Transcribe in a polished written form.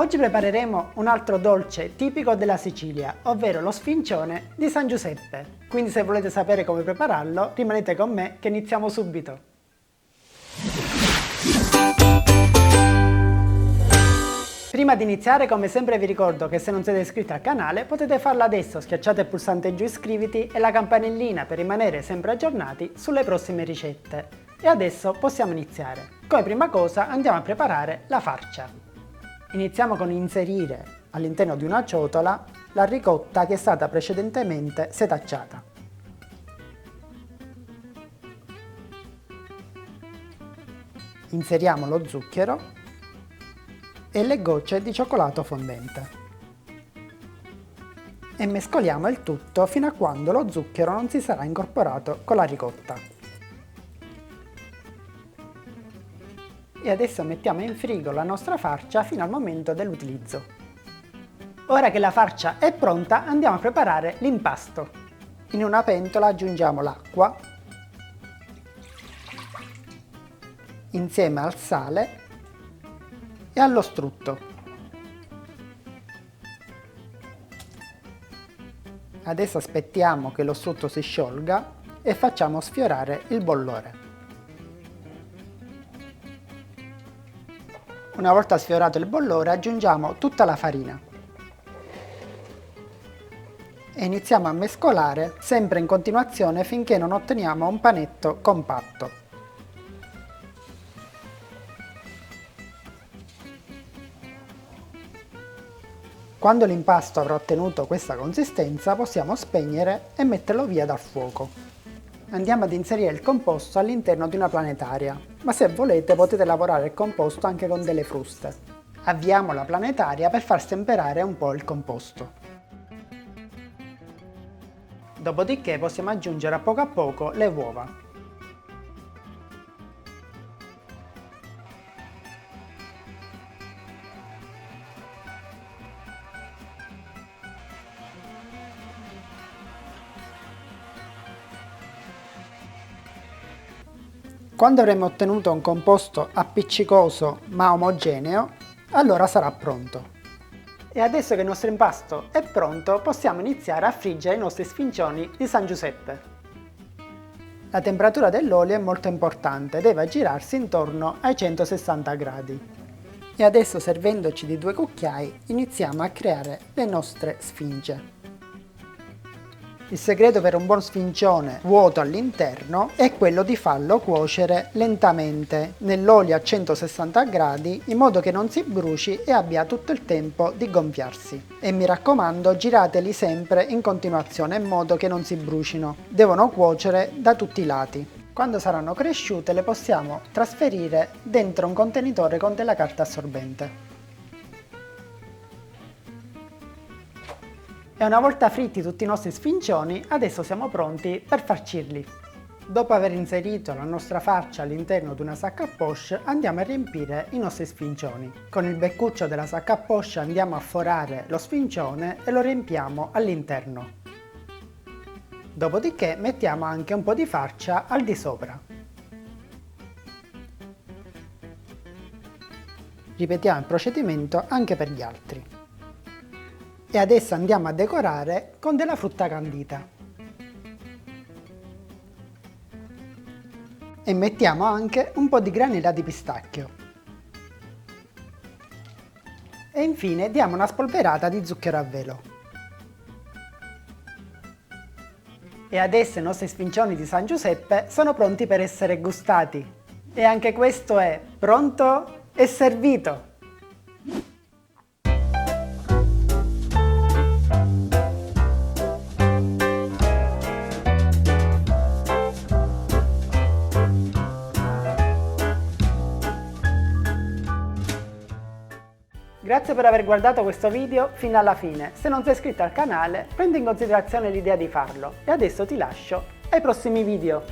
Oggi prepareremo un altro dolce tipico della Sicilia, ovvero lo sfincione di San Giuseppe. Quindi se volete sapere come prepararlo, rimanete con me che iniziamo subito. Prima di iniziare, come sempre vi ricordo che se non siete iscritti al canale potete farlo adesso, schiacciate il pulsante giù iscriviti e la campanellina per rimanere sempre aggiornati sulle prossime ricette. E adesso possiamo iniziare. Come prima cosa andiamo a preparare la farcia. Iniziamo con inserire all'interno di una ciotola la ricotta che è stata precedentemente setacciata. Inseriamo lo zucchero e le gocce di cioccolato fondente e mescoliamo il tutto fino a quando lo zucchero non si sarà incorporato con la ricotta. E adesso mettiamo in frigo la nostra farcia fino al momento dell'utilizzo. Ora che la farcia è pronta, andiamo a preparare l'impasto. In una pentola aggiungiamo l'acqua insieme al sale e allo strutto. Adesso aspettiamo che lo strutto si sciolga e facciamo sfiorare il bollore. Una volta sfiorato il bollore aggiungiamo tutta la farina e iniziamo a mescolare sempre in continuazione finché non otteniamo un panetto compatto. Quando l'impasto avrà ottenuto questa consistenza possiamo spegnere e metterlo via dal fuoco. Andiamo ad inserire il composto all'interno di una planetaria, ma se volete potete lavorare il composto anche con delle fruste. Avviamo la planetaria per far stemperare un po' il composto. Dopodiché possiamo aggiungere a poco le uova. Quando avremo ottenuto un composto appiccicoso ma omogeneo, allora sarà pronto. E adesso che il nostro impasto è pronto, possiamo iniziare a friggere i nostri sfincioni di San Giuseppe. La temperatura dell'olio è molto importante, deve aggirarsi intorno ai 160 gradi. E adesso, servendoci di 2 cucchiai, iniziamo a creare le nostre sfinge. Il segreto per un buon sfincione vuoto all'interno è quello di farlo cuocere lentamente nell'olio a 160 gradi in modo che non si bruci e abbia tutto il tempo di gonfiarsi. E mi raccomando, girateli sempre in continuazione in modo che non si brucino. Devono cuocere da tutti i lati. Quando saranno cresciute le possiamo trasferire dentro un contenitore con della carta assorbente. E una volta fritti tutti i nostri sfincioni, adesso siamo pronti per farcirli. Dopo aver inserito la nostra farcia all'interno di una sacca a poche, andiamo a riempire i nostri sfincioni. Con il beccuccio della sacca a poche andiamo a forare lo sfincione e lo riempiamo all'interno. Dopodiché mettiamo anche un po' di farcia al di sopra. Ripetiamo il procedimento anche per gli altri. E adesso andiamo a decorare con della frutta candita. E mettiamo anche un po' di granella di pistacchio. E infine diamo una spolverata di zucchero a velo. E adesso i nostri sfincioni di San Giuseppe sono pronti per essere gustati. E anche questo è pronto e servito! Grazie per aver guardato questo video fino alla fine. Se non sei iscritto al canale, prendi in considerazione l'idea di farlo. E adesso ti lascio ai prossimi video.